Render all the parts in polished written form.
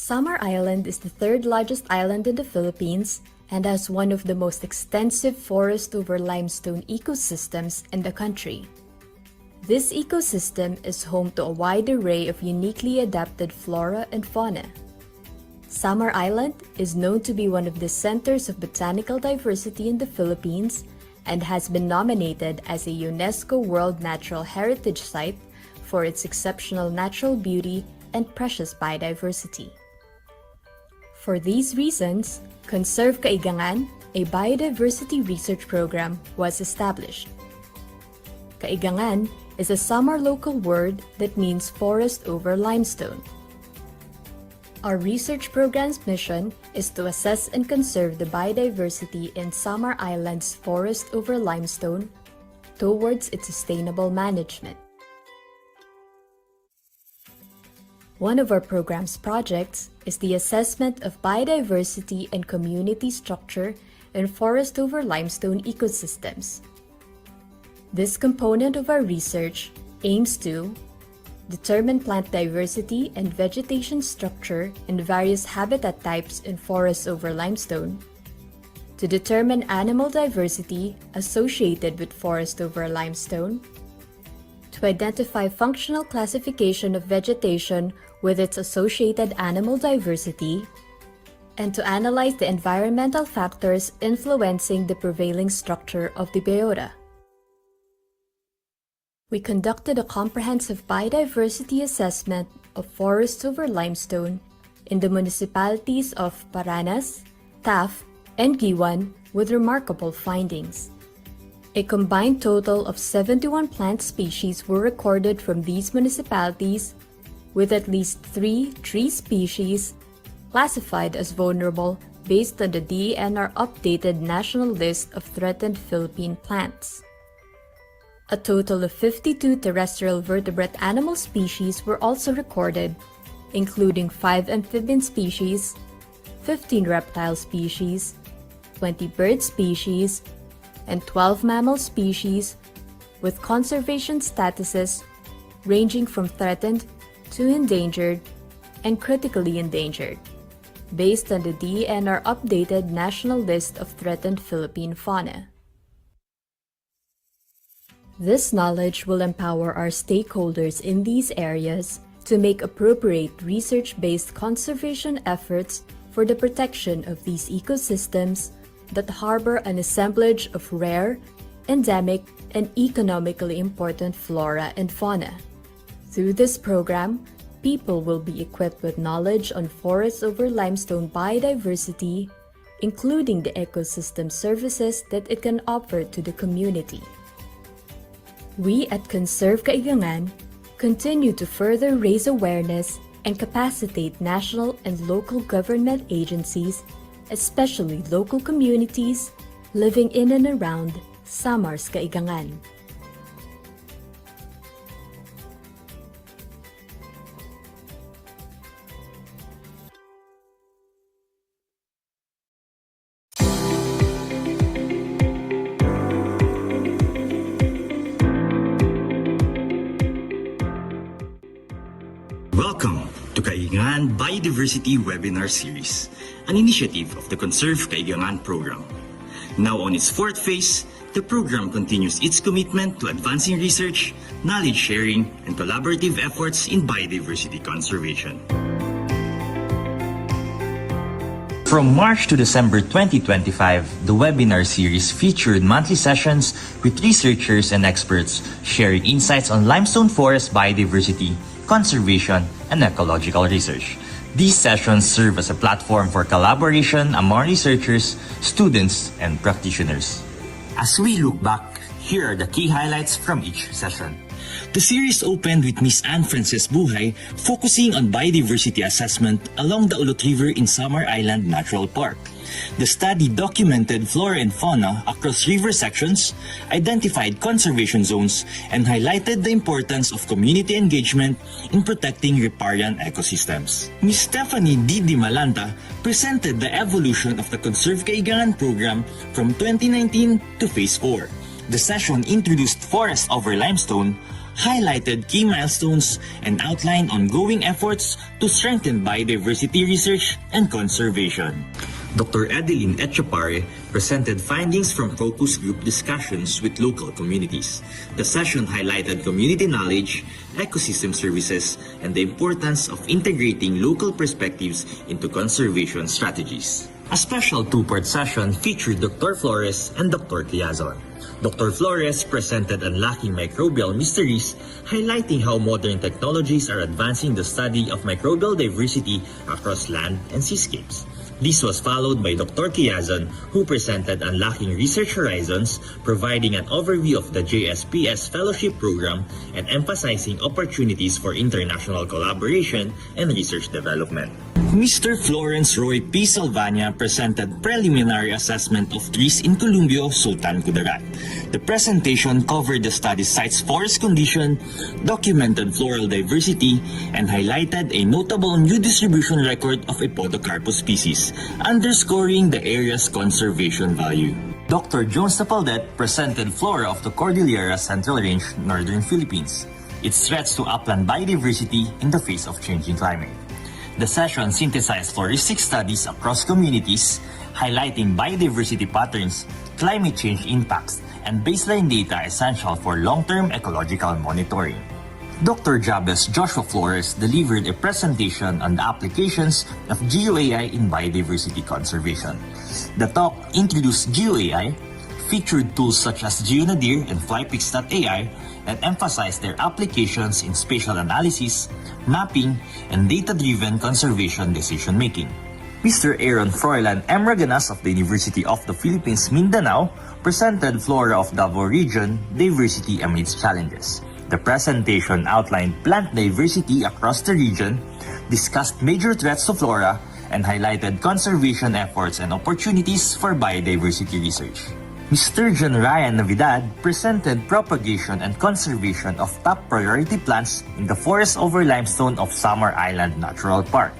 Samar Island is the third largest island in the Philippines and has one of the most extensive forest over limestone ecosystems in the country. This ecosystem is home to a wide array of uniquely adapted flora and fauna. Samar Island is known to be one of the centers of botanical diversity in the Philippines and has been nominated as a UNESCO World Natural Heritage Site for its exceptional natural beauty and precious biodiversity. For these reasons, Conserve Kaigangan, a biodiversity research program, was established. Kaigangan is a Samar local word that means forest over limestone. Our research program's mission is to assess and conserve the biodiversity in Samar Island's forest over limestone towards its sustainable management. One of our program's projects is the assessment of biodiversity and community structure in forest over limestone ecosystems. This component of our research aims to determine plant diversity and vegetation structure in various habitat types in forests over limestone, to determine animal diversity associated with forest over limestone, to identify functional classification of vegetation with its associated animal diversity, and to analyze the environmental factors influencing the prevailing structure of the biota. We conducted a comprehensive biodiversity assessment of forests over limestone in the municipalities of Paranas, Taft, and Giwan with remarkable findings. A combined total of 71 plant species were recorded from these municipalities, with at least 3 tree species classified as vulnerable based on the DENR updated national list of threatened Philippine plants. A total of 52 terrestrial vertebrate animal species were also recorded, including 5 amphibian species, 15 reptile species, 20 bird species, and 12 mammal species with conservation statuses ranging from threatened to endangered and critically endangered, based on the DENR updated national list of threatened Philippine fauna. This knowledge will empower our stakeholders in these areas to make appropriate research-based conservation efforts for the protection of these ecosystems that harbor an assemblage of rare, endemic, and economically important flora and fauna. Through this program, people will be equipped with knowledge on forests over limestone biodiversity, including the ecosystem services that it can offer to the community. We at Conserve Kaigangan continue to further raise awareness and capacitate national and local government agencies, especially local communities, living in and around Samar's Kaigangan. Welcome to Kaigangan Biodiversity Webinar Series, an initiative of the Conserve Kaigangan program. Now on its 4th phase, the program continues its commitment to advancing research, knowledge sharing, and collaborative efforts in biodiversity conservation. From March to December 2025, the webinar series featured monthly sessions with researchers and experts sharing insights on limestone forest biodiversity, conservation, and ecological research. These sessions serve as a platform for collaboration among researchers, students, and practitioners. As we look back, here are the key highlights from each session. The series opened with Ms. Anne Frances Buhay focusing on biodiversity assessment along the Ulot River in Samar Island Natural Park. The study documented flora and fauna across river sections, identified conservation zones, and highlighted the importance of community engagement in protecting riparian ecosystems. Ms. Stephanie D. Malanta presented the evolution of the Conserve Kaigangan program from 2019 to Phase 4. The session introduced forest over limestone, highlighted key milestones and outlined ongoing efforts to strengthen biodiversity research and conservation. Dr. Adeline Etchapare presented findings from focus group discussions with local communities. The session highlighted community knowledge, ecosystem services, and the importance of integrating local perspectives into conservation strategies. A special two-part session featured Dr. Flores and Dr. Quiazon. Dr. Flores presented Unlocking Microbial Mysteries, highlighting how modern technologies are advancing the study of microbial diversity across land and seascapes. This was followed by Dr. Quiazon, who presented Unlocking Research Horizons, providing an overview of the JSPS Fellowship Program and emphasizing opportunities for international collaboration and research development. Mr. Florence Roy P. Salvania presented Preliminary Assessment of Trees in Columbio, Sultan Kudarat. The presentation covered the study site's forest condition, documented floral diversity, and highlighted a notable new distribution record of a Podocarpus species, underscoring the area's conservation value. Dr. Jones Napaldet presented Flora of the Cordillera Central Range, Northern Philippines, its threats to upland biodiversity in the face of changing climate. The session synthesized floristic studies across communities, highlighting biodiversity patterns, climate change impacts, and baseline data essential for long-term ecological monitoring. Dr. Jabez Joshua Flores delivered a presentation on the applications of GeoAI in biodiversity conservation. The talk introduced GeoAI, featured tools such as GeoNadir and Flypix.ai, and emphasized their applications in spatial analysis, mapping, and data-driven conservation decision-making. Mr. Aaron Froilan M. Raganas of the University of the Philippines, Mindanao, presented Flora of Davao Region, Diversity Amidst Challenges. The presentation outlined plant diversity across the region, discussed major threats to flora, and highlighted conservation efforts and opportunities for biodiversity research. Mr. John Ryan Navidad presented propagation and conservation of top priority plants in the forest over limestone of Samar Island Natural Park.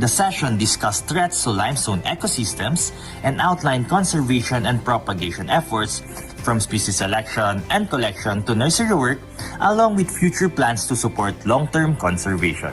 The session discussed threats to limestone ecosystems and outlined conservation and propagation efforts from species selection and collection to nursery work, along with future plans to support long-term conservation.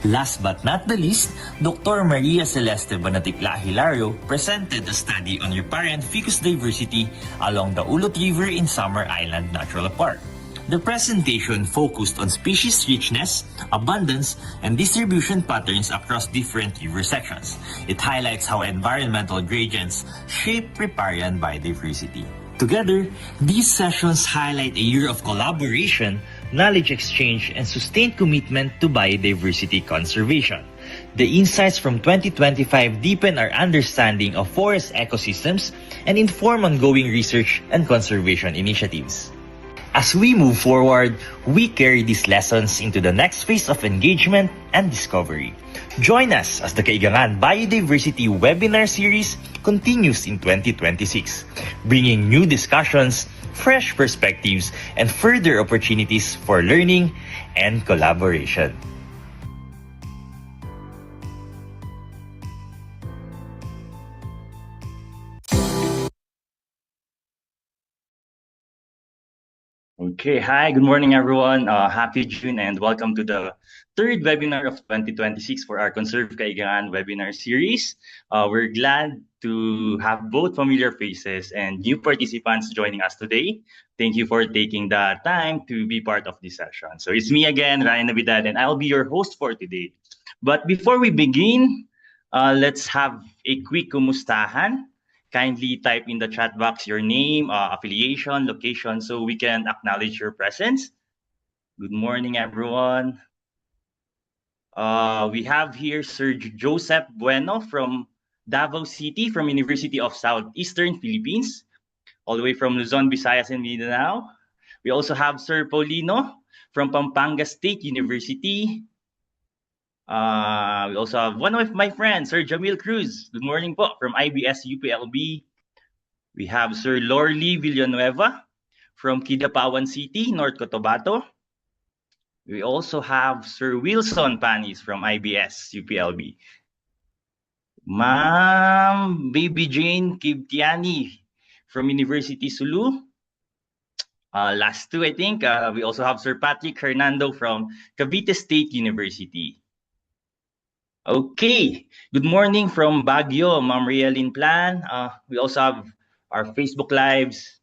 Last but not the least, Dr. Maria Celeste Banatikla Hilario presented a study on riparian ficus diversity along the Ulot River in Samar Island Natural Park. The presentation focused on species richness, abundance, and distribution patterns across different river sections. It highlights how environmental gradients shape riparian biodiversity. Together, these sessions highlight a year of collaboration, knowledge exchange, and sustained commitment to biodiversity conservation. The insights from 2025 deepen our understanding of forest ecosystems and inform ongoing research and conservation initiatives. As we move forward, we carry these lessons into the next phase of engagement and discovery. Join us as the Kaigangan Biodiversity Webinar Series continues in 2026, bringing new discussions, fresh perspectives, and further opportunities for learning and collaboration. Okay, hi, good morning everyone. Happy June and welcome to the third webinar of 2026 for our Conserve Kaigangan webinar series. We're glad to have both familiar faces and new participants joining us today. Thank you for taking the time to be part of this session. So it's me again, Ryan Navidad, and I'll be your host for today. But before we begin, let's have a quick kumustahan. Kindly type in the chat box your name, affiliation, location, so we can acknowledge your presence. Good morning, everyone. We have here Sir Joseph Bueno from Davao City, from University of Southeastern Philippines, all the way from Luzon, Visayas, and Mindanao. We also have Sir Paulino from Pampanga State University. We also have one of my friends, Sir Jamil Cruz. Good morning po, from IBS UPLB. We have Sir Lorly Villanueva from Kidapawan City, North Cotabato. We also have Sir Wilson Panis from IBS UPLB. Ma'am Baby Jane Kibtiani from University Sulu. Last two, I think. We also have Sir Patrick Hernando from Cavite State University. Okay. Good morning from Baguio, Ma'am Rialyn Plan. We also have our Facebook Lives.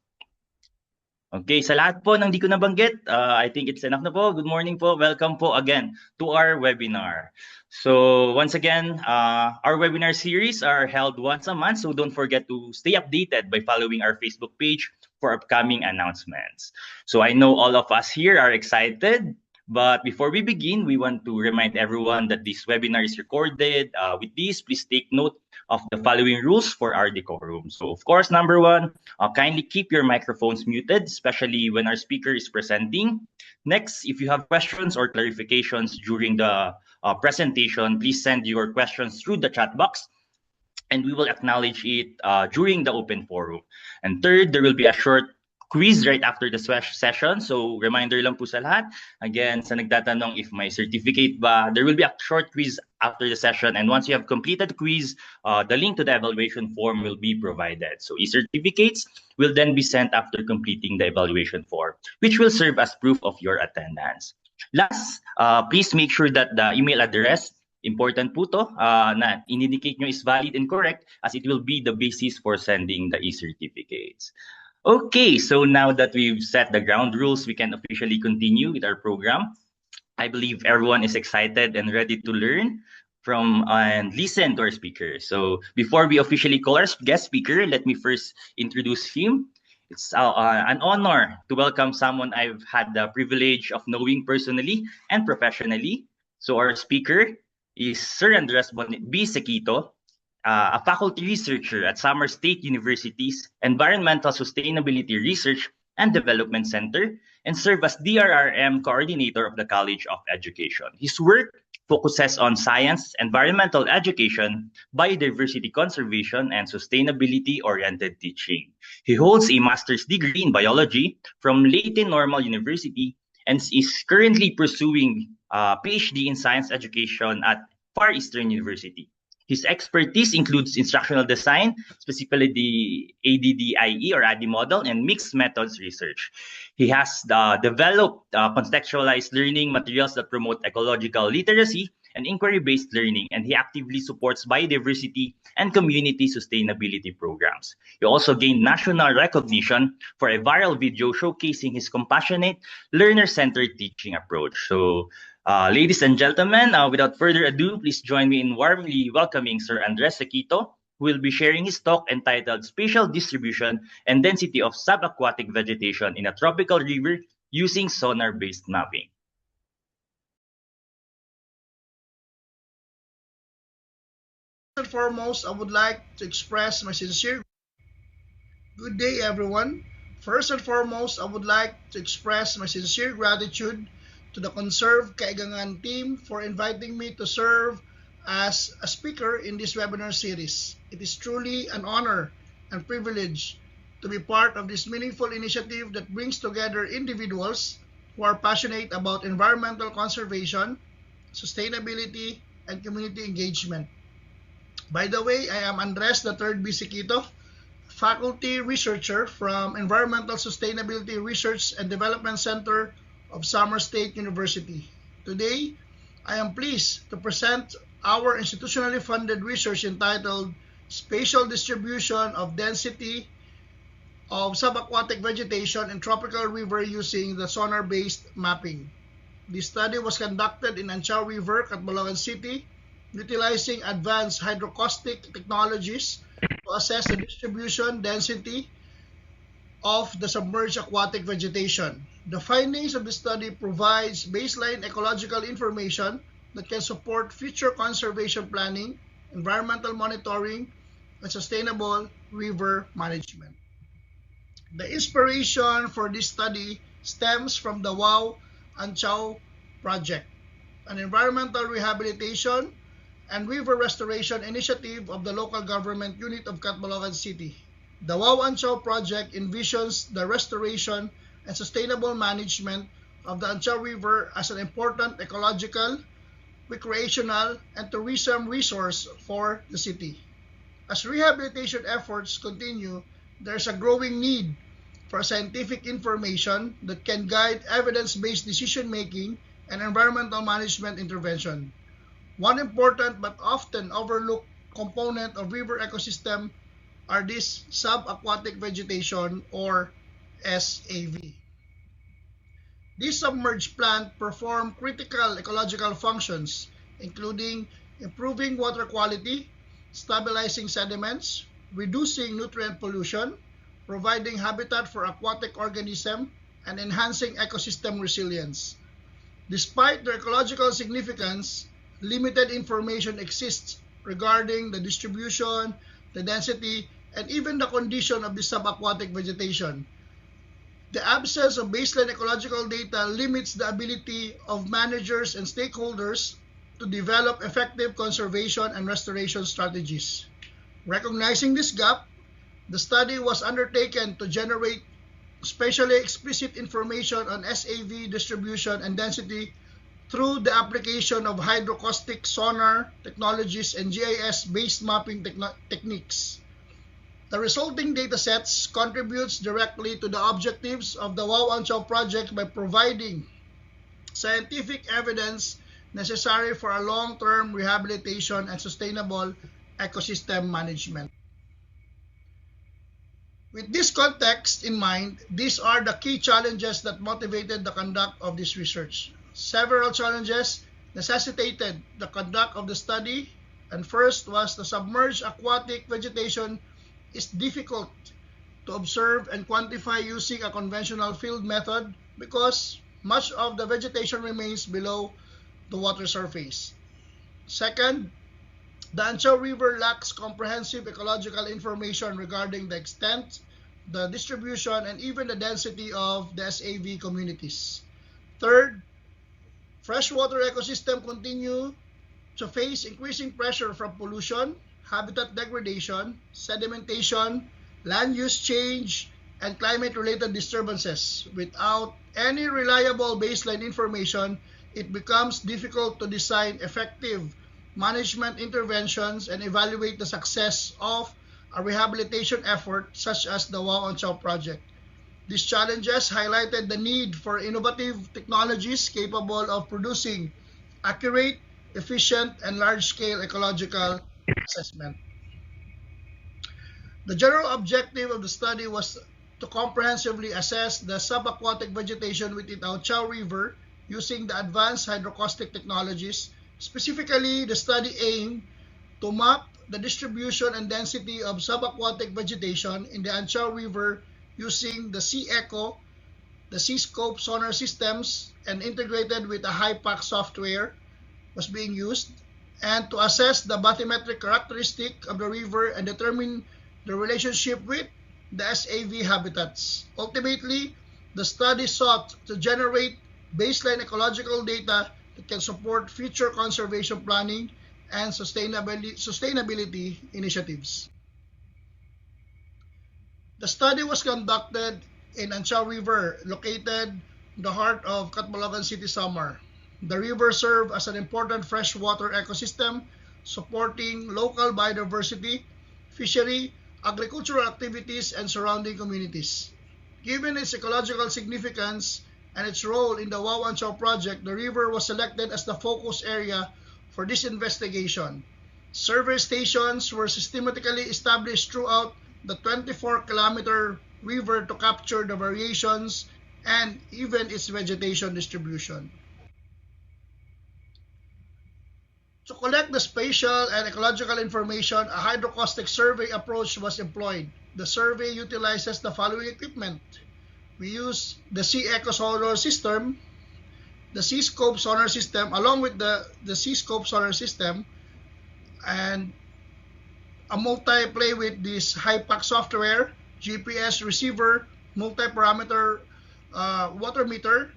Okay, sa lahat po ng di ko nabanggit, I think it's enough na po. Good morning po. Welcome po again to our webinar. So once again, our webinar series are held once a month, so don't forget to stay updated by following our Facebook page for upcoming announcements. So I know all of us here are excited, but before we begin, we want to remind everyone that this webinar is recorded. With this, please take note of the following rules for our decorum. So of course, number one, kindly keep your microphones muted, especially when our speaker is presenting. Next, if you have questions or clarifications during the presentation, please send your questions through the chat box, and we will acknowledge it during the open forum. And third, there will be a short quiz right after the session. So reminder lang po sa lahat. Again, sa nagtatanong if may certificate ba, there will be a short quiz after the session. And once you have completed the quiz, the link to the evaluation form will be provided. So e-certificates will then be sent after completing the evaluation form, which will serve as proof of your attendance. Last, please make sure that the email address, important po to, na in-indicate nyo is valid and correct, as it will be the basis for sending the e-certificates. Okay, so now that we've set the ground rules, we can officially continue with our program. I believe everyone is excited and ready to learn from and listen to our speaker. So before we officially call our guest speaker, let me first introduce him. It's an honor to welcome someone I've had the privilege of knowing personally and professionally. So our speaker is Sir Andres B. Sequito, a faculty researcher at Samar State University's Environmental Sustainability Research and Development Center, and serve as DRRM coordinator of the College of Education. His work focuses on science, environmental education, biodiversity conservation, and sustainability-oriented teaching. He holds a master's degree in biology from Leyte Normal University and is currently pursuing a PhD in science education at Far Eastern University. His expertise includes instructional design, specifically the ADDIE or ADDIE model, and mixed methods research. He has developed contextualized learning materials that promote ecological literacy and inquiry-based learning, and he actively supports biodiversity and community sustainability programs. He also gained national recognition for a viral video showcasing his compassionate, learner-centered teaching approach. So, ladies and gentlemen, without further ado, please join me in warmly welcoming Sir Andres Sequito, who will be sharing his talk entitled Spatial Distribution and Density of Subaquatic Vegetation in a Tropical River Using Sonar-Based Mapping. First and foremost, I would like to express my sincere good day, everyone. First and foremost, I would like to express my sincere gratitude to the Conserve Kaigangan team for inviting me to serve as a speaker in this webinar series. It is truly an honor and privilege to be part of this meaningful initiative that brings together individuals who are passionate about environmental conservation, sustainability, and community engagement. By the way, I am Andres III B. Sequito, faculty researcher from Environmental Sustainability Research and Development Center of Samar State University. Today, I am pleased to present our institutionally funded research entitled Spatial Distribution of Density of Subaquatic Vegetation in Tropical River Using the Sonar-Based Mapping. This study was conducted in Anchao River, Catbalogan City, utilizing advanced hydroacoustic technologies to assess the distribution density of the submerged aquatic vegetation. The findings of the study provides baseline ecological information that can support future conservation planning, environmental monitoring, and sustainable river management. The inspiration for this study stems from the WOW Anchao project, an environmental rehabilitation and river restoration initiative of the local government unit of Catbalogan City. The WOW Anchao project envisions the restoration and sustainable management of the Anchao River as an important ecological, recreational, and tourism resource for the city. As rehabilitation efforts continue, there is a growing need for scientific information that can guide evidence-based decision-making and environmental management intervention. One important but often overlooked component of river ecosystem are this subaquatic vegetation or SAV. These submerged plants perform critical ecological functions, including improving water quality, stabilizing sediments, reducing nutrient pollution, providing habitat for aquatic organisms, and enhancing ecosystem resilience. Despite their ecological significance, limited information exists regarding the distribution, the density, and even the condition of the subaquatic vegetation. The absence of baseline ecological data limits the ability of managers and stakeholders to develop effective conservation and restoration strategies. Recognizing this gap, the study was undertaken to generate spatially explicit information on SAV distribution and density through the application of hydroacoustic sonar technologies and GIS-based mapping techniques. The resulting datasets contributes directly to the objectives of the Waw-An-Chow project by providing scientific evidence necessary for a long-term rehabilitation and sustainable ecosystem management. With this context in mind, these are the key challenges that motivated the conduct of this research. Several challenges necessitated the conduct of the study, and first was the submerged aquatic vegetation is difficult to observe and quantify using a conventional field method because much of the vegetation remains below the water surface. Second, the An-Chow River lacks comprehensive ecological information regarding the extent, the distribution, and even the density of the SAV communities. Third, freshwater ecosystem continue to face increasing pressure from pollution, habitat degradation, sedimentation, land use change, and climate-related disturbances. Without any reliable baseline information, it becomes difficult to design effective management interventions and evaluate the success of a rehabilitation effort such as the Waw-An-Chow project. These challenges highlighted the need for innovative technologies capable of producing accurate, efficient, and large-scale ecological assessment. The general objective of the study was to comprehensively assess the subaquatic vegetation within the An-Chow River using the advanced hydroacoustic technologies. Specifically, the study aimed to map the distribution and density of subaquatic vegetation in the An-Chow River using the SeaEcho, the Seascope sonar systems, and integrated with a HYPACK software was being used, and to assess the bathymetric characteristic of the river and determine the relationship with the SAV habitats. Ultimately, the study sought to generate baseline ecological data that can support future conservation planning and sustainability initiatives. The study was conducted in An-Chow River, located in the heart of Catbalogan City, Samar. The river serves as an important freshwater ecosystem, supporting local biodiversity, fishery, agricultural activities, and surrounding communities. Given its ecological significance and its role in the Waw-An-Chow project, the river was selected as the focus area for this investigation. Survey stations were systematically established throughout the 24-kilometer river to capture the variations and even its vegetation distribution. To collect the spatial and ecological information, a hydroacoustic survey approach was employed. The survey utilizes the following equipment. We use the SeaEcho sonar system, the Seascope sonar system, along with the Seascope sonar system, and a multi-play with this HYPACK software, GPS receiver, multi-parameter water meter,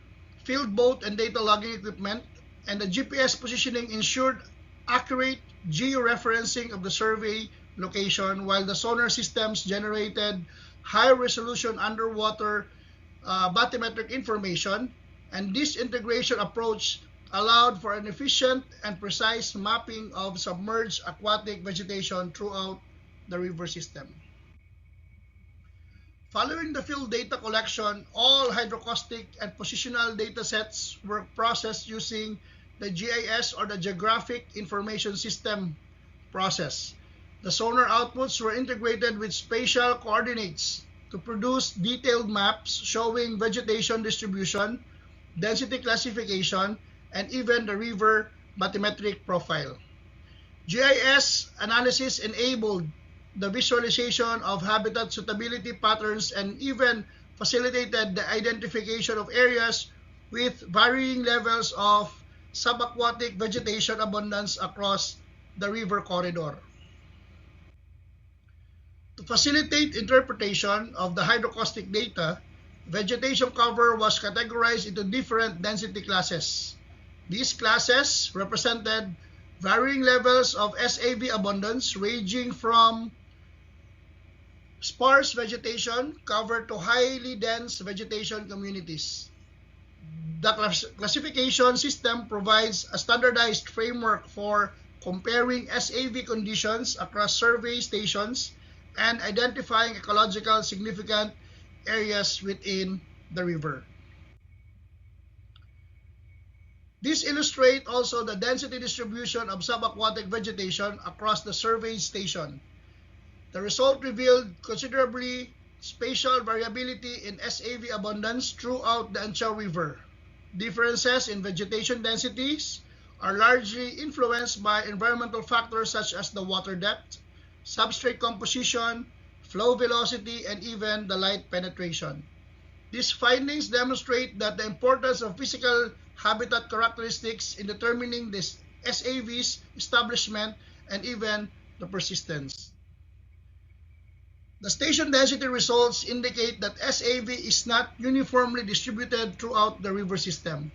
field boat and data logging equipment, and the GPS positioning ensured accurate georeferencing of the survey location, while the sonar systems generated high-resolution underwater bathymetric information, and this integration approach allowed for an efficient and precise mapping of submerged aquatic vegetation throughout the river system. Following the field data collection, all hydrocaustic and positional data sets were processed using the GIS or the Geographic Information System process. The sonar outputs were integrated with spatial coordinates to produce detailed maps showing vegetation distribution, density classification, and even the river bathymetric profile. GIS analysis enabled the visualization of habitat suitability patterns and even facilitated the identification of areas with varying levels of subaquatic vegetation abundance across the river corridor. To facilitate interpretation of the hydrocaustic data, vegetation cover was categorized into different density classes. These classes represented varying levels of SAV abundance ranging from sparse vegetation cover to highly dense vegetation communities. The classification system provides a standardized framework for comparing SAV conditions across survey stations and identifying ecological significant areas within the river. This illustrates also the density distribution of subaquatic vegetation across the survey station. The result revealed considerably spatial variability in SAV abundance throughout the Anchao River. Differences in vegetation densities are largely influenced by environmental factors such as the water depth, substrate composition, flow velocity, and even the light penetration. These findings demonstrate that the importance of physical habitat characteristics in determining the SAV's establishment and even the persistence. The station density results indicate that SAV is not uniformly distributed throughout the river system.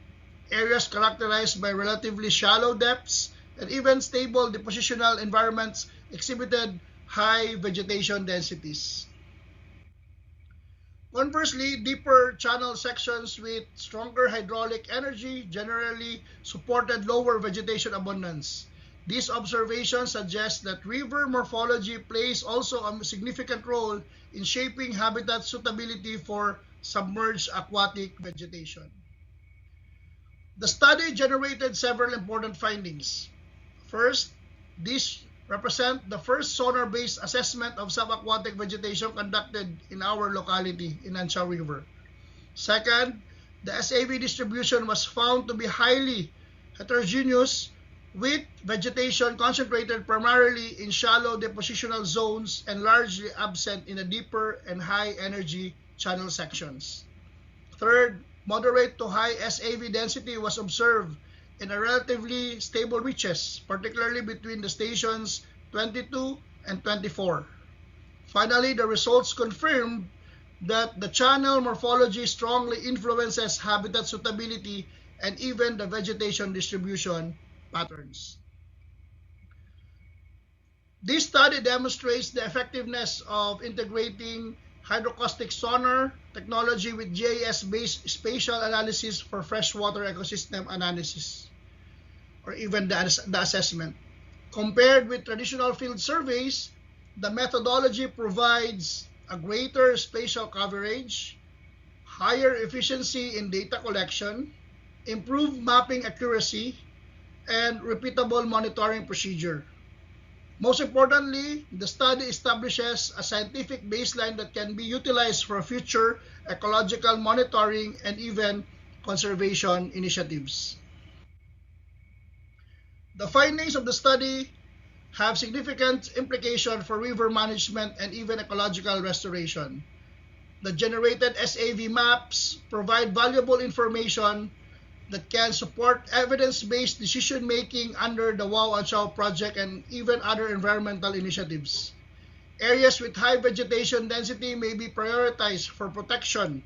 Areas characterized by relatively shallow depths and even stable depositional environments exhibited high vegetation densities. Conversely, deeper channel sections with stronger hydraulic energy generally supported lower vegetation abundance. These observations suggest that river morphology plays also a significant role in shaping habitat suitability for submerged aquatic vegetation. The study generated several important findings. First, these represent the first sonar-based assessment of subaquatic vegetation conducted in our locality in Anchao River. Second, the SAV distribution was found to be highly heterogeneous with vegetation concentrated primarily in shallow depositional zones and largely absent in the deeper and high-energy channel sections. Third, moderate to high SAV density was observed in a relatively stable reaches, particularly between the stations 22 and 24. Finally, the results confirmed that the channel morphology strongly influences habitat suitability and even the vegetation distribution patterns. This study demonstrates the effectiveness of integrating hydrocaustic sonar technology with GIS-based spatial analysis for freshwater ecosystem analysis, or even the assessment. Compared with traditional field surveys, the methodology provides a greater spatial coverage, higher efficiency in data collection, improved mapping accuracy, and repeatable monitoring procedure. Most importantly, the study establishes a scientific baseline that can be utilized for future ecological monitoring and even conservation initiatives. The findings of the study have significant implications for river management and even ecological restoration. The generated SAV maps provide valuable information that can support evidence-based decision-making under the WOW Anchao project and even other environmental initiatives. Areas with high vegetation density may be prioritized for protection,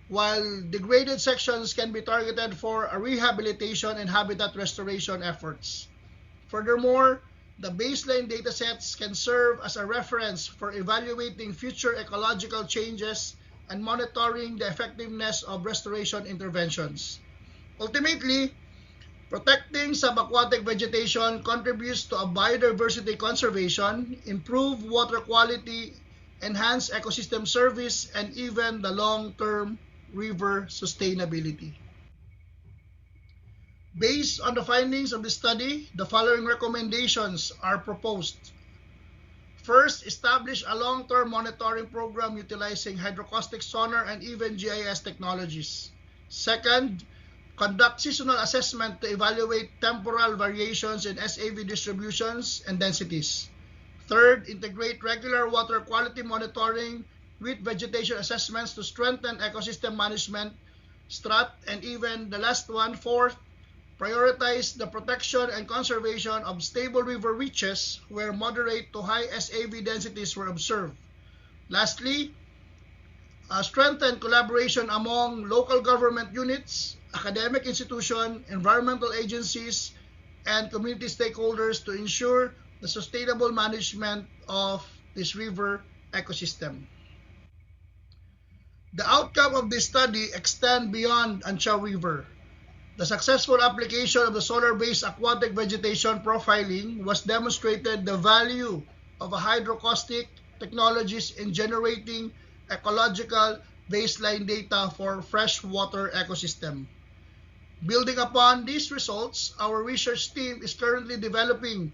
while degraded sections can be targeted for a rehabilitation and habitat restoration efforts. Furthermore, the baseline datasets can serve as a reference for evaluating future ecological changes and monitoring the effectiveness of restoration interventions. Ultimately, protecting subaquatic vegetation contributes to a biodiversity conservation, improved water quality, enhanced ecosystem service, and even the long-term river sustainability. Based on the findings of the study, the following recommendations are proposed. First, establish a long-term monitoring program utilizing hydrocaustic sonar and even GIS technologies. Second, conduct seasonal assessment to evaluate temporal variations in SAV distributions and densities. Third, integrate regular water quality monitoring with vegetation assessments to strengthen ecosystem management, strat, and even the last one, fourth, prioritize the protection and conservation of stable river reaches where moderate to high SAV densities were observed. Lastly, strengthen collaboration among local government units, academic institutions, environmental agencies, and community stakeholders to ensure the sustainable management of this river ecosystem. The outcome of this study extend beyond Anchao River. The successful application of the solar-based aquatic vegetation profiling was demonstrated the value of a hydrocaustic technologies in generating ecological baseline data for freshwater ecosystem. Building upon these results, our research team is currently developing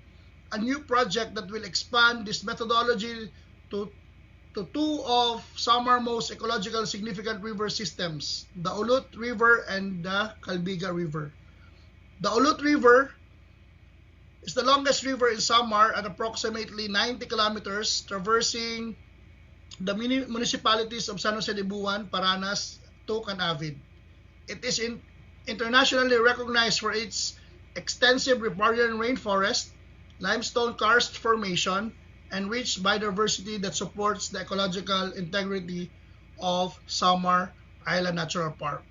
a new project that will expand this methodology to two of Samar most ecological significant river systems, the Ulut River and the Calbiga River. The Ulut River is the longest river in Samar at approximately 90 kilometers, traversing the municipalities of San Jose de Buan, Paranas, Tok, and Avid. It is internationally recognized for its extensive riparian rainforest, limestone karst formation, and rich biodiversity that supports the ecological integrity of Samar Island Natural Park.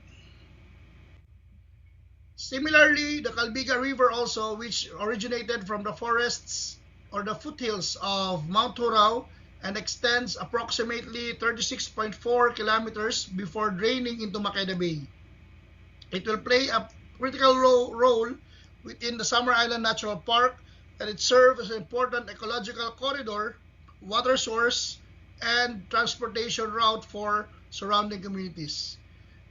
Similarly, the Calbiga River also, which originated from the forests or the foothills of Mount Hurao and extends approximately 36.4 kilometers before draining into Makeda Bay. It will play a critical role within the Samar Island Natural Park, and it serves as an important ecological corridor, water source, and transportation route for surrounding communities.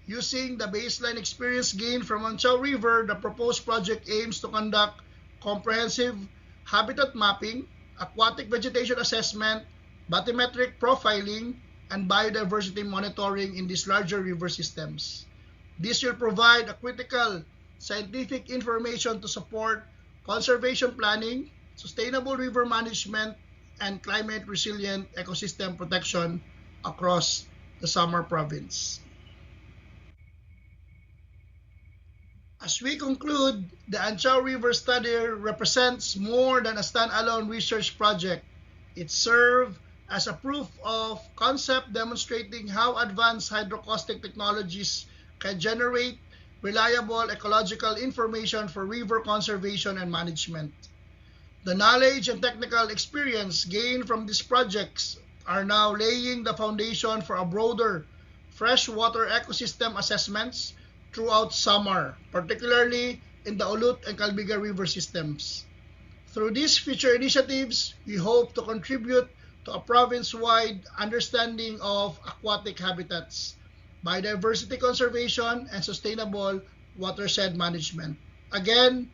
Using the baseline experience gained from Anchao River, the proposed project aims to conduct comprehensive habitat mapping, aquatic vegetation assessment, bathymetric profiling, and biodiversity monitoring in these larger river systems. This will provide a critical scientific information to support conservation planning, sustainable river management, and climate-resilient ecosystem protection across the Samar Province. As we conclude, the Anchao River study represents more than a standalone research project. It serves as a proof of concept demonstrating how advanced hydrocaustic technologies can generate reliable ecological information for river conservation and management. The knowledge and technical experience gained from these projects are now laying the foundation for a broader freshwater ecosystem assessments throughout Samar, particularly in the Ulut and Calbiga River systems. Through these future initiatives, we hope to contribute to a province-wide understanding of aquatic habitats, biodiversity conservation, and sustainable watershed management. Again,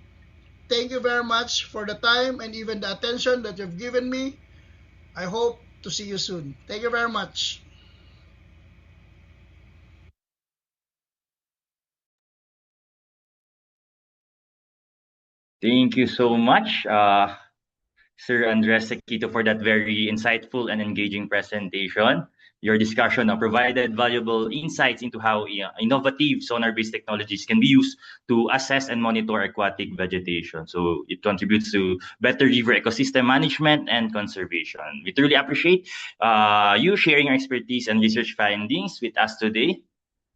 thank you very much for the time and even the attention that you've given me. I hope to see you soon. Thank you very much. Thank you so much, Sir Andres Sequito, for that very insightful and engaging presentation. Your discussion provided valuable insights into how innovative sonar-based technologies can be used to assess and monitor aquatic vegetation. So it contributes to better river ecosystem management and conservation. We truly appreciate you sharing your expertise and research findings with us today.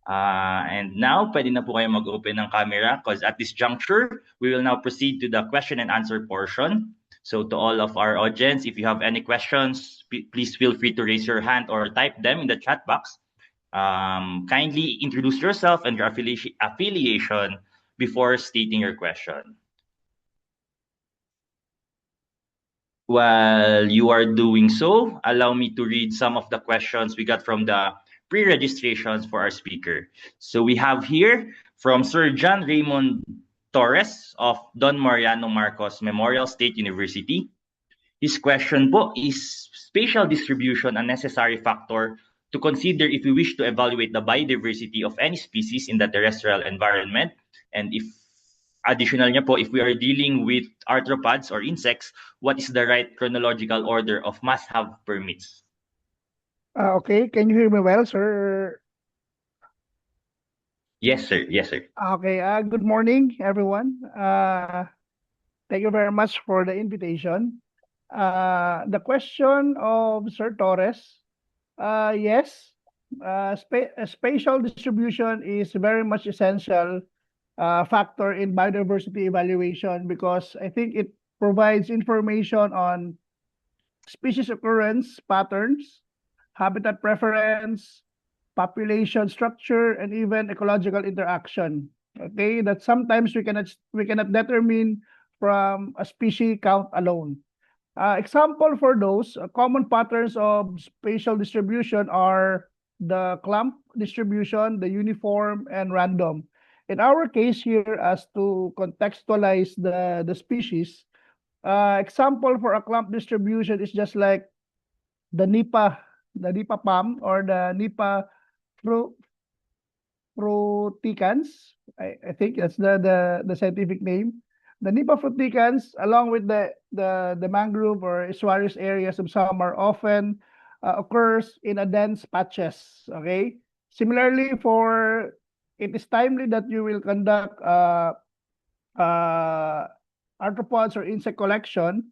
And now, pwede na po kayo mag-open ng camera because at this juncture, we will now proceed to the question and answer portion. So to all of our audience, if you have any questions, please feel free to raise your hand or type them in the chat box. Kindly introduce yourself and your affiliation before stating your question. While you are doing so, allow me to read some of the questions we got from the pre-registrations for our speaker. So we have here from Sir John Raymond Torres of Don Mariano Marcos Memorial State University. His question po, is spatial distribution a necessary factor to consider if we wish to evaluate the biodiversity of any species in the terrestrial environment? And if additional niya po, if we are dealing with arthropods or insects, what is the right chronological order of must-have permits? Okay, can you hear me well, sir? Yes, sir. Yes, sir. Okay, good morning, everyone. Thank you very much for the invitation. The question of Sir Torres, yes, spatial distribution is very much essential factor in biodiversity evaluation because I think it provides information on species occurrence patterns, habitat preference, population structure, and even ecological interaction. Okay, that sometimes we cannot determine from a species count alone. Example for those common patterns of spatial distribution are the clump distribution, the uniform, and random. In our case here, as to contextualize the species, example for a clump distribution is just like the Nipa palm or the Nipa fruticans. I think that's the scientific name. The Nipa fruticans, along with the mangrove or Suarez areas of summer, often occurs in a dense patches. Okay. Similarly, it is timely that you will conduct arthropods or insect collection.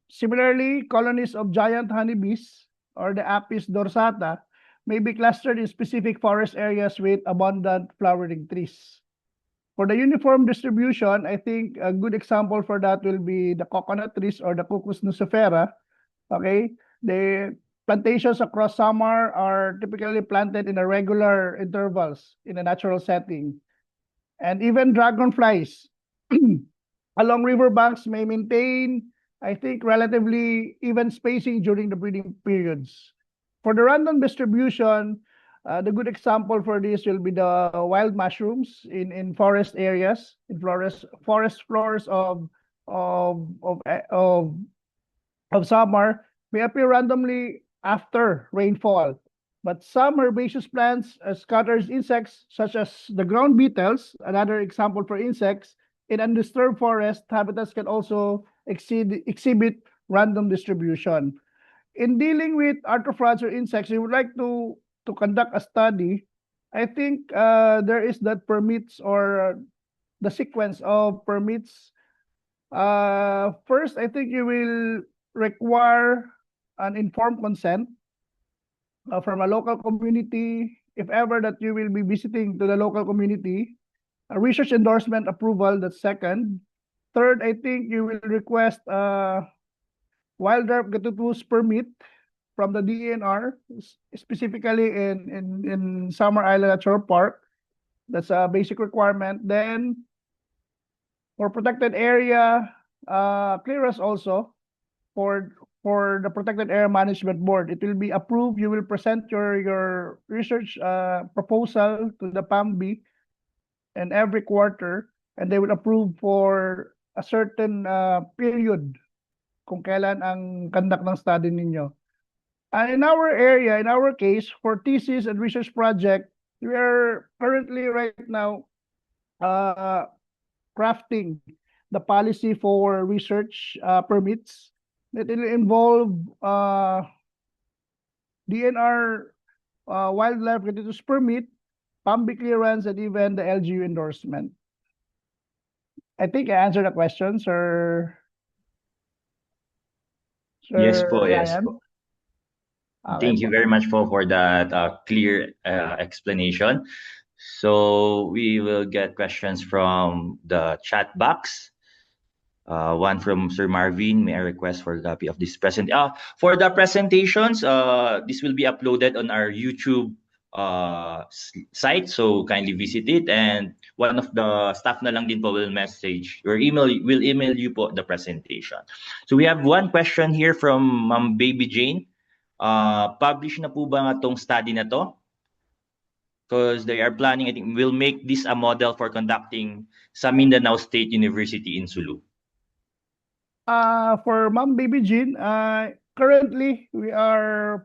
Similarly, colonies of giant honeybees or the Apis dorsata may be clustered in specific forest areas with abundant flowering trees. For the uniform distribution, I think a good example for that will be the coconut trees or the Cucus nucifera. Okay, the plantations across summer are typically planted in a regular intervals in a natural setting. And even dragonflies along riverbanks may maintain, I think, relatively even spacing during the breeding periods. For the random distribution, the good example for this will be the wild mushrooms in forest areas, in forest floors of summer may appear randomly after rainfall. But some herbaceous plants scatters insects such as the ground beetles, another example for insects, in undisturbed forest habitats can also exhibit random distribution. In dealing with arthropods or insects, we would like to conduct a study. I think there is that permits or the sequence of permits. First, I think you will require an informed consent from a local community. If ever that you will be visiting to the local community, a research endorsement approval, that's second. Third, I think you will request wildlife use permit from the DENR, specifically in Summer Island Natural Park. That's a basic requirement. Then, for protected area clearance also, for the Protected Area Management Board, it will be approved. You will present your research proposal to the PAMB and every quarter, and they will approve for a certain period kung kailan ang conduct ng study ninyo. And in our area, in our case, for thesis and research project, we are currently right now crafting the policy for research permits that will involve DNR wildlife use permit, PAMB clearance, and even the LGU endorsement. I think I answered the question, sir. Yes po, yes Ryan. po. Thank you very much for that clear explanation. So we will get questions from the chat box. One from Sir Marvin. May I request for a copy of this present? For the presentations, this will be uploaded on our YouTube site, so kindly visit it. And one of the staff na lang din po will message or will email you po the presentation. So we have one question here from Ma'am Baby Jane. Publish na po ba nga tong study na to? Because they are planning, I think, will make this a model for conducting sa Mindanao State University in Sulu. For Ma'am Baby Jean, currently we are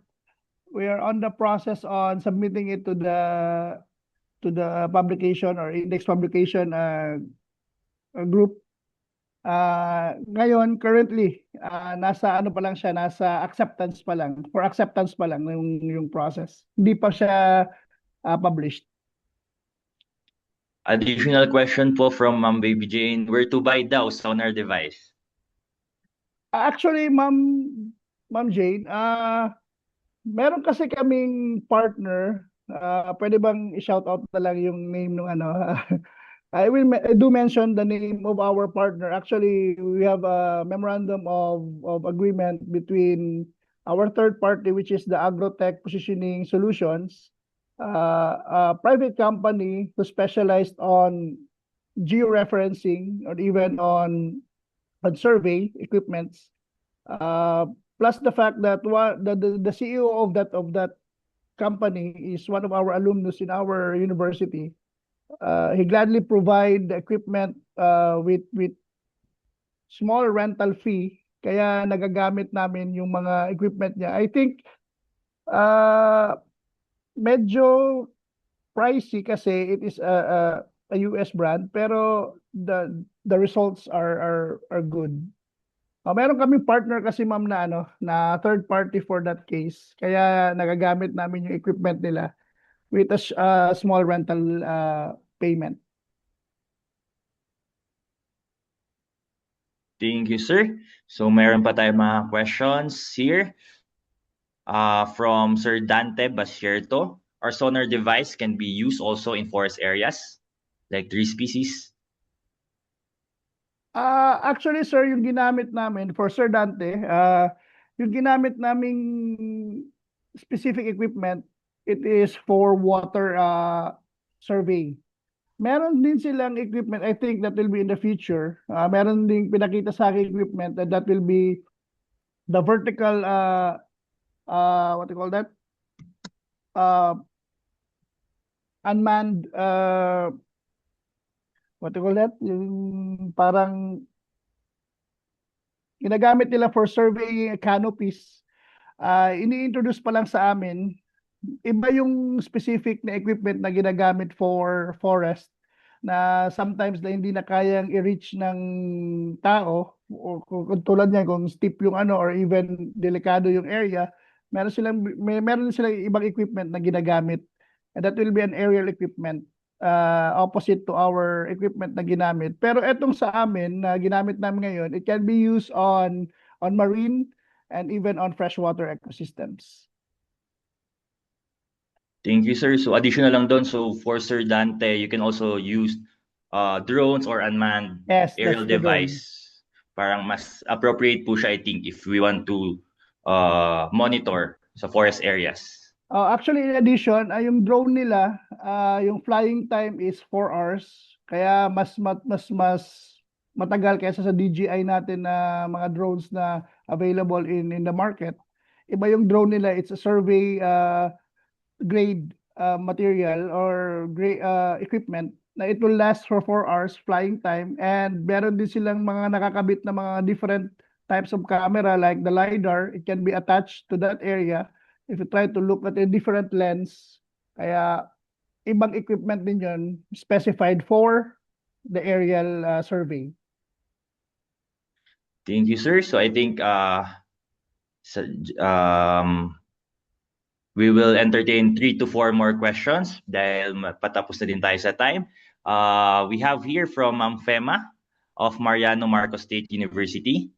on the process on submitting it to the publication or index publication group. Ngayon, currently, nasa ano pa lang siya, nasa acceptance pa lang, for acceptance pa lang yung process. Hindi pa siya published. Additional question po from Ma'am Baby Jane, where to buy daw sonar device? Actually, Ma'am Jane, meron kasi kaming partner. Pwede bang i-shout out na lang yung name ng ano? I do mention the name of our partner. Actually, we have a memorandum of agreement between our third party, which is the Agrotech Positioning Solutions, a private company who specialized on georeferencing or even on survey equipments. Plus the fact that the CEO of that company is one of our alumnus in our university. He gladly provide the equipment with small rental fee, kaya nagagamit namin yung mga equipment niya. I think medyo pricey kasi it is a US brand, pero the results are good. Meron kaming partner kasi ma'am na ano, na third party for that case, kaya nagagamit namin yung equipment nila with a small rental payment. Thank you, sir. So meron pa tayong mga questions here from Sir Dante Basierto. Our sonar device can be used also in forest areas, like tree species. Actually, sir, yung ginamit namin for Sir Dante, yung ginamit naming specific equipment, it is for water survey. Meron din silang equipment, I think that will be in the future. Meron din pinakita sa akin equipment that will be the vertical, what do you call that? Unmanned, what do you call that? Yung parang ginagamit nila for surveying canopies. Ini-introduce pa lang sa amin. Iba yung specific na equipment na ginagamit for forest na sometimes na hindi na kayang i-reach ng tao o kung tulad niyan kung steep yung ano or even delikado yung area, meron silang ibang equipment na ginagamit, and that will be an aerial equipment opposite to our equipment na ginamit. Pero etong sa amin na ginamit namin ngayon, it can be used on marine and even on freshwater ecosystems. Thank you, sir. So additional lang doon, so for Sir Dante, you can also use drones or unmanned aerial device. Parang mas appropriate po siya, I think, if we want to monitor sa forest areas. Actually, in addition, yung drone nila, yung flying time is 4 hours. Kaya mas matagal kaysa sa DJI natin na mga drones na available in the market. Iba yung drone nila, it's a survey grade material or grade equipment na it will last for 4 hours flying time, and meron din silang mga nakakabit na mga different types of camera like the LiDAR. It can be attached to that area if you try to look at a different lens. Kaya ibang equipment din yun specified for the aerial survey. Thank you, sir. So I think we will entertain 3 to 4 more questions dahil patapos na din tayo sa time. We have here from Ma'am Fema of Mariano Marcos State University.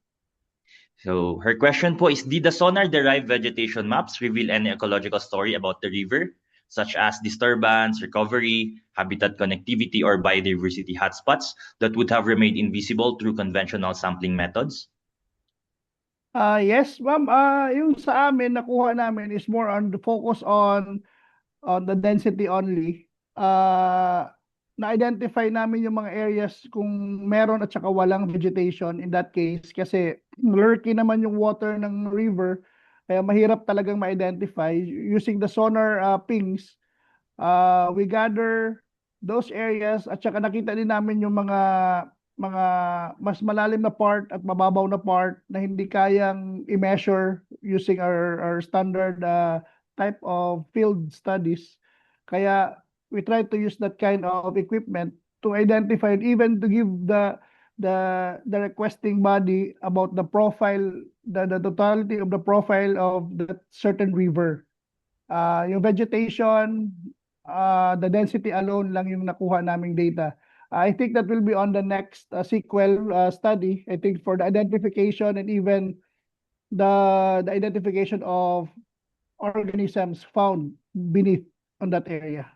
So her question po is, did the sonar-derived vegetation maps reveal any ecological story about the river, such as disturbance, recovery, habitat connectivity, or biodiversity hotspots that would have remained invisible through conventional sampling methods? Yes, ma'am. Yung sa amin, nakuha namin is more on the focus on the density only. na-identify namin yung mga areas kung meron at saka walang vegetation in that case kasi murky naman yung water ng river kaya mahirap talagang ma-identify using the sonar pings. We gather those areas at saka nakita din namin yung mga mas malalim na part at mababaw na part na hindi kayang i-measure using our standard type of field studies. Kaya we try to use that kind of equipment to identify and even to give the requesting body about the profile, the totality of the profile of that certain river. Yung vegetation, the density alone lang yung nakuha naming data. I think that will be on the next sequel study. I think for the identification and even the identification of organisms found beneath on that area.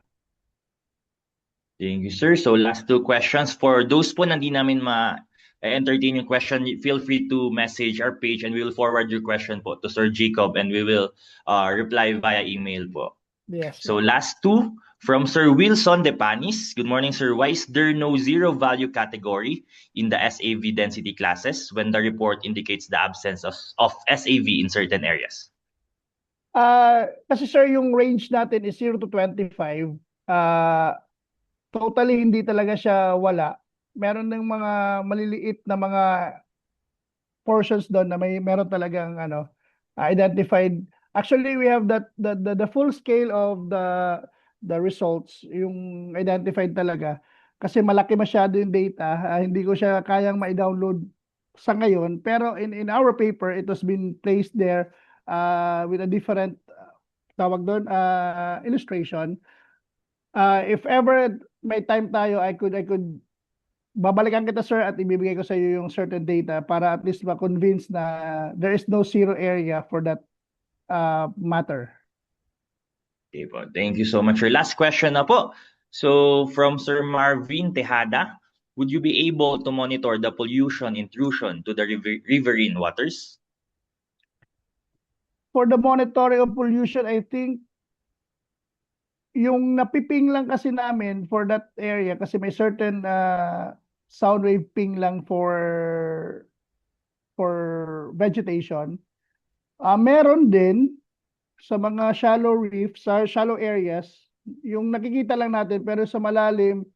Thank you, sir. So last two questions. For those po na hindi namin ma-entertain yung question, feel free to message our page and we will forward your question po to Sir Jacob and we will reply via email po. Yes. So last two from Sir Wilson De Panis. Good morning, sir. Why is there no zero value category in the SAV density classes when the report indicates the absence of SAV in certain areas? Kasi sir, yung range natin is 0 to 25. Totally hindi talaga siya wala. Meron ng mga maliliit na mga portions doon na meron talagang identified. Actually, we have the full scale of the results, yung identified talaga. Kasi malaki masyado yung data, hindi ko siya kayang ma-download sa ngayon. Pero in our paper, it has been placed there with a different tawag doon, illustration. If ever may time tayo, I could babalikan kita sir at ibibigay ko sa iyo yung certain data para at least ma-convince na there is no zero area for that matter. Okay po. Thank you so much. Your last question na po. So from Sir Marvin Tejada, would you be able to monitor the pollution intrusion to the riverine waters? For the monitoring of pollution, I think yung napiping lang kasi namin for that area kasi may certain sound wave ping lang for vegetation. Meron din sa mga shallow reefs, sa shallow areas, yung nakikita lang natin pero sa malalim,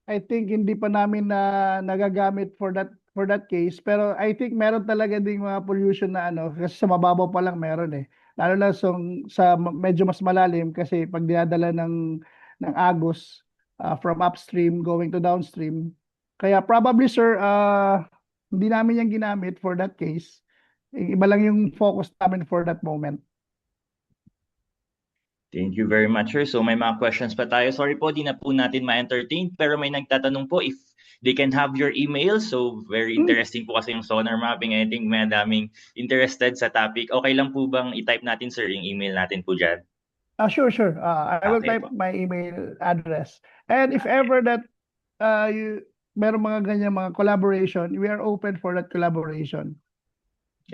I think hindi pa namin na nagagamit for that case. Pero I think meron talaga ding mga pollution na kasi sa mababaw pa lang meron eh. Lalo na sa medyo mas malalim kasi pag dinadala ng agos from upstream going to downstream. Kaya probably sir, hindi namin yan ginamit for that case. Iba lang yung focus namin for that moment. Thank you very much, sir. So may mga questions pa tayo. Sorry po, di na po natin ma-entertain. Pero may nagtatanong po if they can have your email. So very interesting po kasi yung sonar mapping. I think may daming interested sa topic. Okay lang po bang i-type natin, sir, yung email natin po dyan? Sure. I will Okay type po. my email address. And if ever that meron mga ganyan mga collaboration, we are open for that collaboration.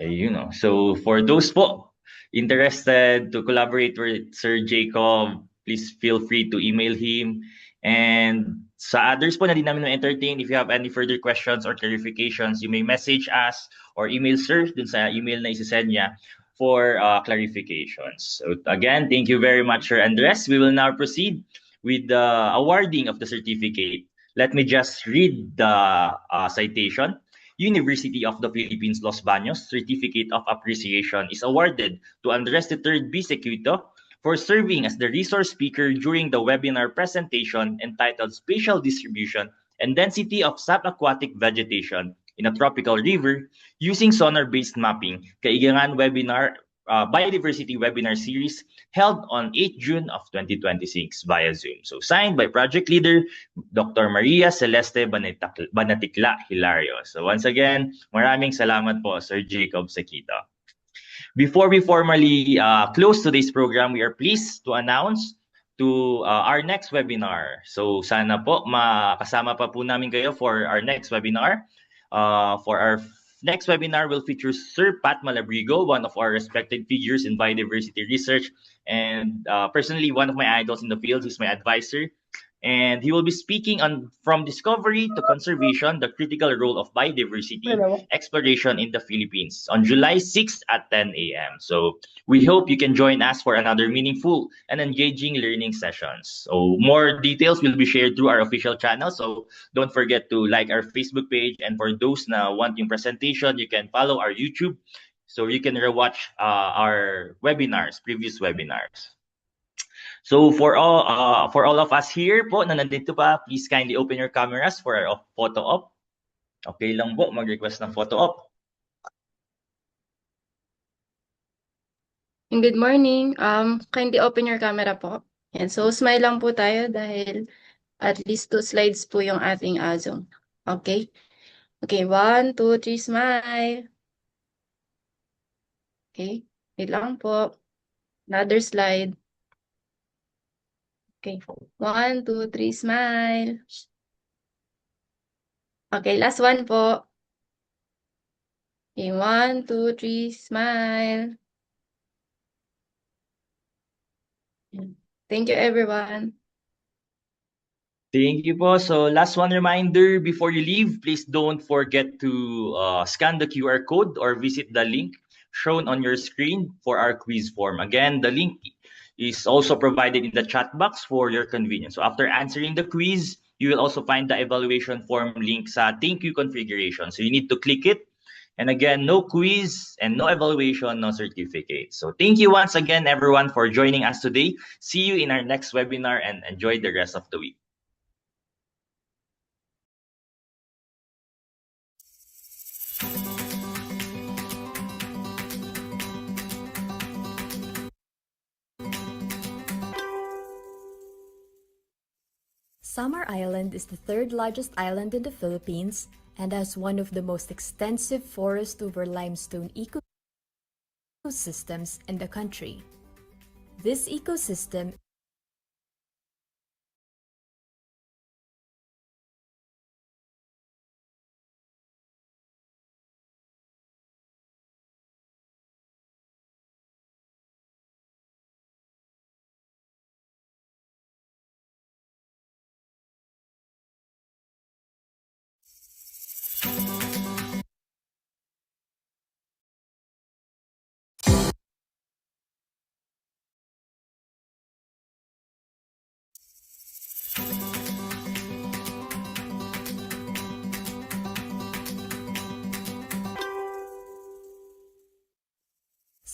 Ayun, no. So for those po interested to collaborate with Sir Jacob, please feel free to email him. And sa others po na di namin na-entertain, if you have any further questions or clarifications, you may message us or email Sir dun sa email na isisend niya for clarifications. So again, thank you very much, Sir Andres. We will now proceed with the awarding of the certificate. Let me just read the citation. University of the Philippines Los Baños Certificate of Appreciation is awarded to Andres III B. Sequito for serving as the resource speaker during the webinar presentation entitled Spatial Distribution and Density of Subaquatic Vegetation in a Tropical River Using Sonar-Based Mapping, Kaigangan Webinar Biodiversity Webinar Series held on 8 June of 2026 via Zoom. So signed by Project Leader Dr. Maria Celeste Banatikla Hilario. So once again, maraming salamat po, Sir Jacob Sequito. Before we formally close today's program, we are pleased to announce to our next webinar. So sana po makasama pa po namin kayo for our next webinar. For our next webinar will feature Sir Pat Malabrigo, one of our respected figures in biodiversity research and personally one of my idols in the field. He's my advisor And he will be speaking on from discovery to conservation, the critical role of biodiversity exploration in the Philippines on July 6th at 10 a.m. So we hope you can join us for another meaningful and engaging learning sessions. So more details will be shared through our official channel. So don't forget to like our Facebook page. And for those na wanting presentation, you can follow our YouTube so you can rewatch our webinars, previous webinars. So for all of us here po na nandito pa, please kindly open your cameras for our photo op. Okay lang po mag-request ng photo op. And good morning. Kindly open your camera po. And so smile lang po tayo dahil at least 2 slides po yung ating Zoom. Okay? Okay, 1, 2, 3, smile. Okay, wait lang po. Another slide. Okay, 1, 2, 3, smile. Okay, last one po. Okay, 1, 2, 3, smile. Thank you, everyone. Thank you po. So last one reminder before you leave, please don't forget to scan the QR code or visit the link shown on your screen for our quiz form. Again, the link is also provided in the chat box for your convenience. So after answering the quiz, you will also find the evaluation form link sa thank you configuration. So you need to click it. And again, no quiz and no evaluation, no certificate. So thank you once again, everyone, for joining us today. See you in our next webinar and enjoy the rest of the week. Samar Island is the third largest island in the Philippines and has one of the most extensive forest over limestone ecosystems in the country. This ecosystem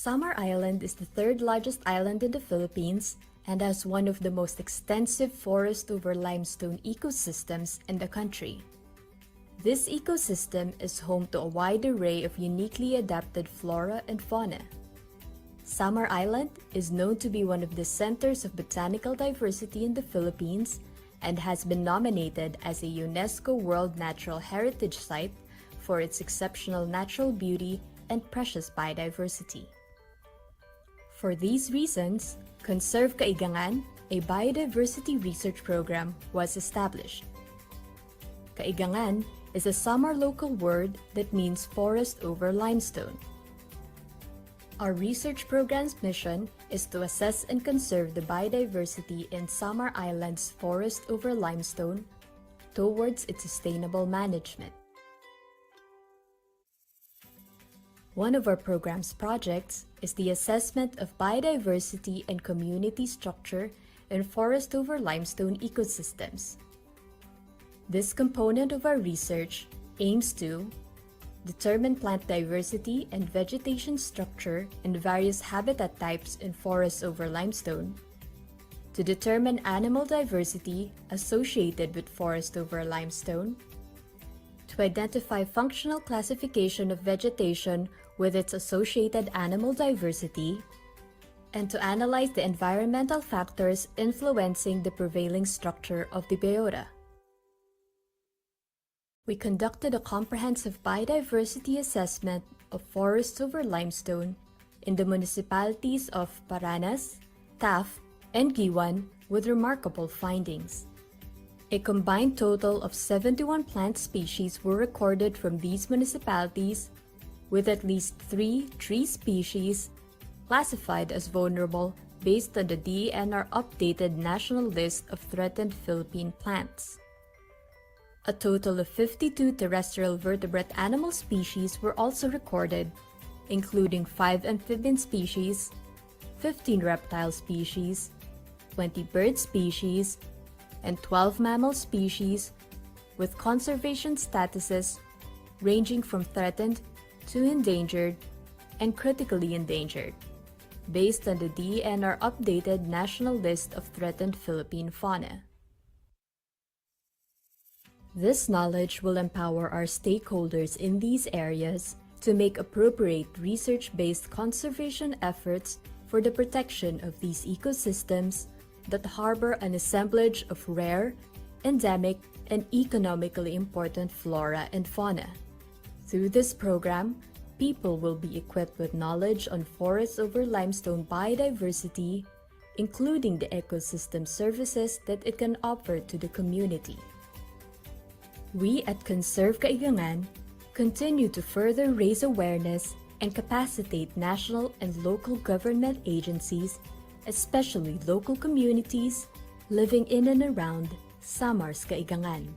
Samar Island is the third largest island in the Philippines and has one of the most extensive forest over limestone ecosystems in the country. This ecosystem is home to a wide array of uniquely adapted flora and fauna. Samar Island is known to be one of the centers of botanical diversity in the Philippines and has been nominated as a UNESCO World Natural Heritage Site for its exceptional natural beauty and precious biodiversity. For these reasons, Conserve Kaigangan, a biodiversity research program, was established. Kaigangan is a Samar local word that means forest over limestone. Our research program's mission is to assess and conserve the biodiversity in Samar Island's forest over limestone towards its sustainable management. One of our program's projects is the assessment of biodiversity and community structure in forest over limestone ecosystems. This component of our research aims to determine plant diversity and vegetation structure in various habitat types in forests over limestone, to determine animal diversity associated with forest over limestone, to identify functional classification of vegetation with its associated animal diversity, and to analyze the environmental factors influencing the prevailing structure of the biota. We conducted a comprehensive biodiversity assessment of forests over limestone in the municipalities of Paranas, Taft, and Giwan with remarkable findings. A combined total of 71 plant species were recorded from these municipalities, with at least 3 tree species classified as vulnerable based on the DENR updated national list of threatened Philippine plants. A total of 52 terrestrial vertebrate animal species were also recorded, including 5 amphibian species, 15 reptile species, 20 bird species, and 12 mammal species with conservation statuses ranging from threatened to endangered and critically endangered, based on the DENR updated national list of threatened Philippine fauna. This knowledge will empower our stakeholders in these areas to make appropriate research-based conservation efforts for the protection of these ecosystems that harbor an assemblage of rare, endemic, and economically important flora and fauna. Through this program, people will be equipped with knowledge on forest over limestone biodiversity, including the ecosystem services that it can offer to the community. We at Conserve Kaigangan continue to further raise awareness and capacitate national and local government agencies, especially local communities living in and around Samar's Kaigangan.